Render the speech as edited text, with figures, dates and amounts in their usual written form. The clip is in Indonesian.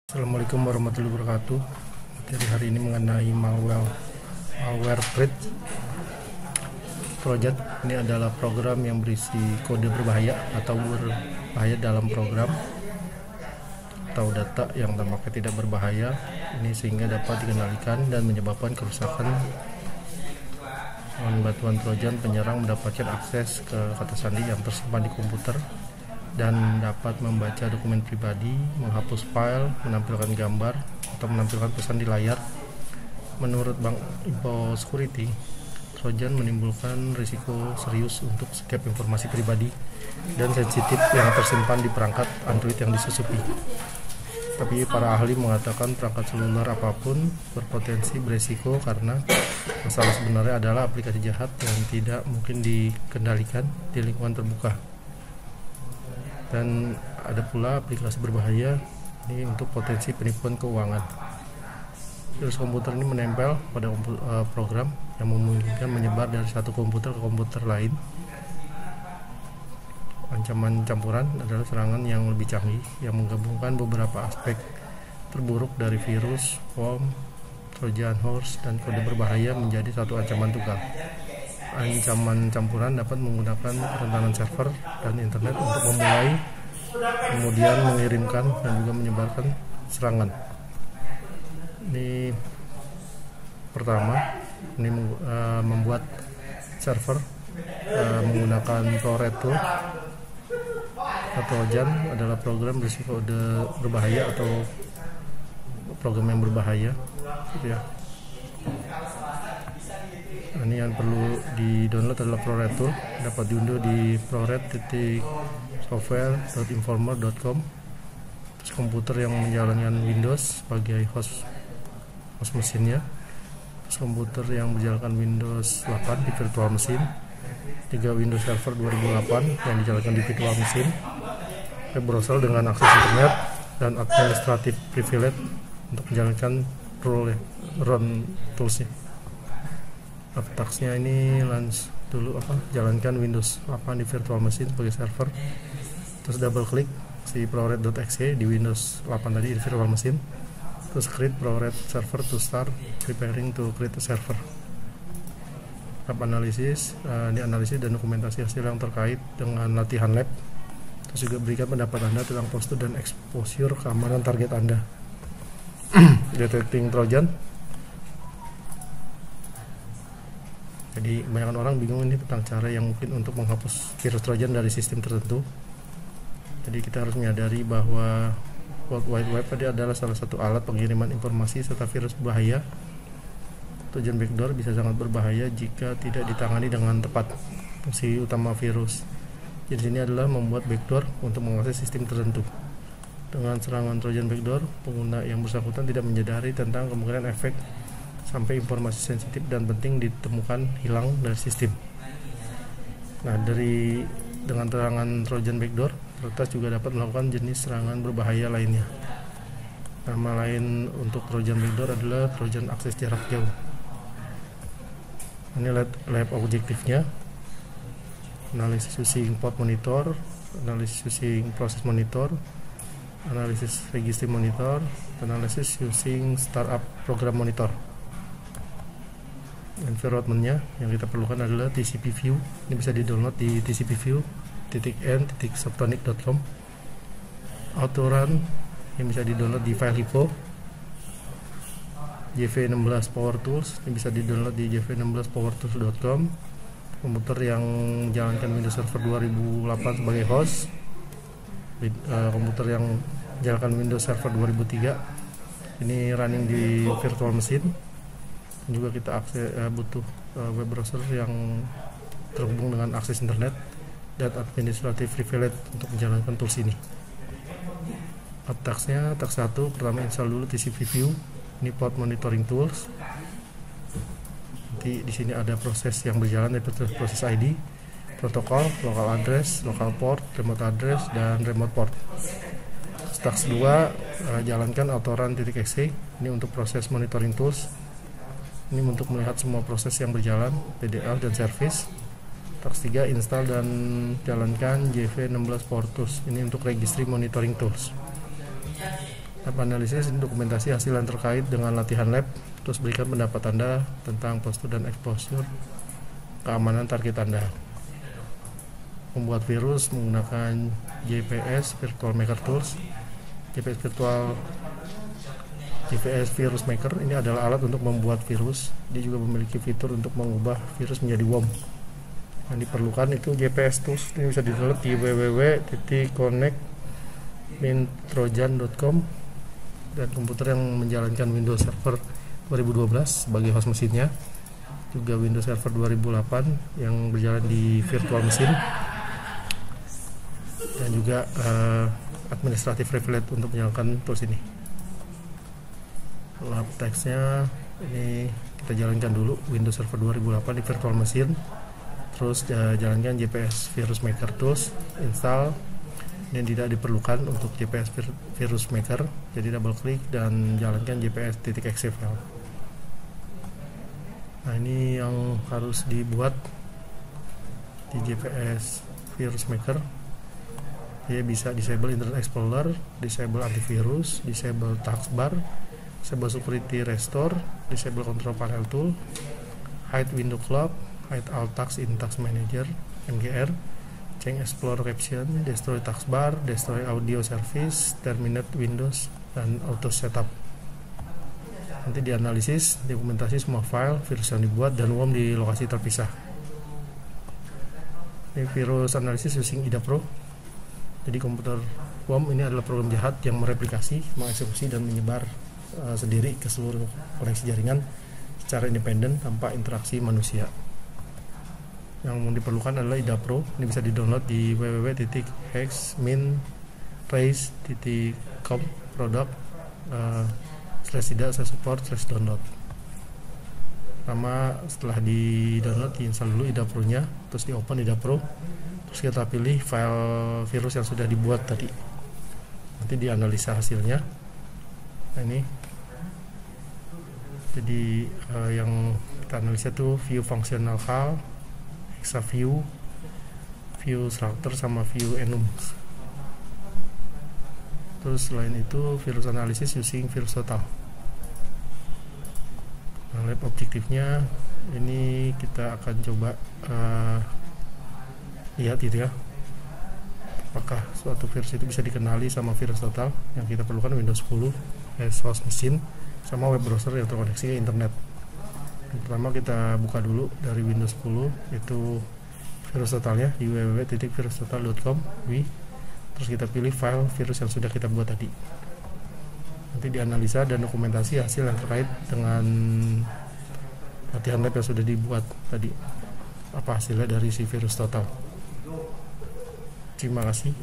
Assalamualaikum warahmatullahi wabarakatuh. Jadi hari ini mengenai malware project. Ini adalah program yang berisi kode berbahaya atau berbahaya dalam program atau data yang tampaknya tidak berbahaya. Ini sehingga dapat dikendalikan dan menyebabkan kerusakan. Dengan bantuan Trojan, penyerang mendapatkan akses ke kata sandi yang tersimpan di komputer dan dapat membaca dokumen pribadi, menghapus file, menampilkan gambar, atau menampilkan pesan di layar. Menurut Bank Info Security, Trojan menimbulkan risiko serius untuk setiap informasi pribadi dan sensitif yang tersimpan di perangkat Android yang disusupi. Tapi para ahli mengatakan perangkat seluler apapun berpotensi beresiko karena masalah sebenarnya adalah aplikasi jahat yang tidak mungkin dikendalikan di lingkungan terbuka. Dan ada pula aplikasi berbahaya ini untuk potensi penipuan keuangan. Virus komputer ini menempel pada program yang memungkinkan menyebar dari satu komputer ke komputer lain. Ancaman campuran adalah serangan yang lebih canggih yang menggabungkan beberapa aspek terburuk dari virus, worm, Trojan horse, dan kode berbahaya menjadi satu ancaman tunggal. Ancaman campuran dapat menggunakan kerentanan server dan internet untuk memulai, kemudian mengirimkan dan juga menyebarkan serangan. Ini pertama, ini membuat server menggunakan ProRed tool. Trojan adalah program berisi kode berbahaya atau program yang berbahaya, gitu ya. Ini yang perlu di-download adalah ProRed tool, dapat diunduh di prored.software.informer.com. Terus komputer yang menjalankan Windows sebagai host mesinnya. Terus komputer yang menjalankan Windows 8 di virtual machine. 3 Windows Server 2008 yang dijalankan di virtual machine. Web browser dengan akses internet dan administratif privilege untuk menjalankan run toolsnya. Tasknya ini jalankan Windows 8 di virtual machine sebagai server, terus double klik si prored.exe di Windows 8 tadi di virtual machine, terus create prored server to start preparing to create a server. Analisis, ini analisis dan dokumentasi hasil yang terkait dengan latihan lab, terus juga berikan pendapat Anda tentang postur dan exposure keamanan target Anda. Detecting Trojan. Jadi kebanyakan orang bingung ini tentang cara yang mungkin untuk menghapus virus Trojan dari sistem tertentu. Jadi kita harus menyadari bahwa World Wide Web tadi adalah salah satu alat pengiriman informasi serta virus berbahaya. Trojan backdoor bisa sangat berbahaya jika tidak ditangani dengan tepat. Fungsi utama virus jadi ini adalah membuat backdoor untuk mengakses sistem tertentu. Dengan serangan Trojan backdoor, pengguna yang bersangkutan tidak menyadari tentang kemungkinan efek sampai informasi sensitif dan penting ditemukan hilang dari sistem. Nah, dengan serangan Trojan backdoor, peretas juga dapat melakukan jenis serangan berbahaya lainnya. Nama lain untuk Trojan backdoor adalah Trojan akses jarak jauh. Ini lab objektifnya: analisis using port monitor, analisis using process monitor, analisis registry monitor, analisis using startup program monitor. Environment-nya yang kita perlukan adalah TCP view. Ini bisa di-download di tcpview.n.softonic.com. Autorun yang bisa di-download di FileHipo. JV16 Power Tools ini bisa di-download di jv16powertools.com. Komputer yang menjalankan Windows Server 2008 sebagai host. Komputer yang menjalankan Windows Server 2003 ini running di virtual machine. Juga kita butuh web browser yang terhubung dengan akses internet dan administrative privilege untuk menjalankan tools ini. Tasknya, task 1, pertama install dulu TCP view. Ini port monitoring tools. Nanti di sini ada proses yang berjalan, yaitu proses ID, protokol, local address, local port, remote address, dan remote port. Task 2, jalankan autorun.exe. Ini untuk proses monitoring tools. Ini untuk melihat semua proses yang berjalan, PDL dan service. Task 3, install dan jalankan JV16 Power Tools. Ini untuk registry monitoring tools. Lab analisis ini dokumentasi hasil yang terkait dengan latihan lab, terus berikan pendapat Anda tentang postur dan exposure keamanan target Anda. Membuat virus menggunakan JPS Virtual Maker Tools. JPS Virus Maker ini adalah alat untuk membuat virus. Dia juga memiliki fitur untuk mengubah virus menjadi worm. Yang diperlukan itu JPS Tools. Ini bisa di-download di www.connect-trojan.com, dan komputer yang menjalankan Windows Server 2012 sebagai host mesinnya, juga Windows Server 2008 yang berjalan di virtual mesin, dan juga administrative privilege untuk menyalakan tools ini. Lab teksnya ini kita jalankan dulu Windows Server 2008 di virtual mesin, terus jalankan JPS Virus Maker Tools, install, dan tidak diperlukan untuk JPS Virus Maker, jadi double klik dan jalankan JPS.exe file. Nah, ini yang harus dibuat di JPS Virus Maker. Dia bisa disable Internet Explorer, disable antivirus, disable taskbar, disable security restore, disable control panel tool, hide window clock, hide all tasks in task manager (MGR), change explore caption, destroy taskbar, destroy audio service, terminate Windows, dan auto setup. Nanti dianalisis, dokumentasi semua file virus yang dibuat, dan worm di lokasi terpisah. Ini virus analisis using IDA Pro. Jadi komputer worm ini adalah program jahat yang mereplikasi, mengeksekusi, dan menyebar sendiri ke seluruh koneksi jaringan secara independen tanpa interaksi manusia. Yang diperlukan adalah IDA Pro. Ini bisa di-download di www.hexmintrace.com product/ida/support/download. Pertama, setelah di-download, diinstal dulu IDA Pro-nya, terus di-open IDA Pro, terus kita pilih file virus yang sudah dibuat tadi. Nanti dianalisa hasilnya. Nah, ini jadi yang kita analisa tuh view functional file, hexa view structure, sama view enum. Terus selain itu virus analisis using virus total. Nah, lab objektifnya ini kita akan coba lihat gitu ya, apakah suatu virus itu bisa dikenali sama virus total. Yang kita perlukan Windows 10 as host machine sama web browser yang terkoneksi ke internet. Yang pertama kita buka dulu dari Windows 10 itu virus totalnya di www.virustotal.com, terus kita pilih file virus yang sudah kita buat tadi. Nanti dianalisa dan dokumentasi hasil yang terkait dengan latihan lab yang sudah dibuat tadi, apa hasilnya dari si virus total. Terima kasih.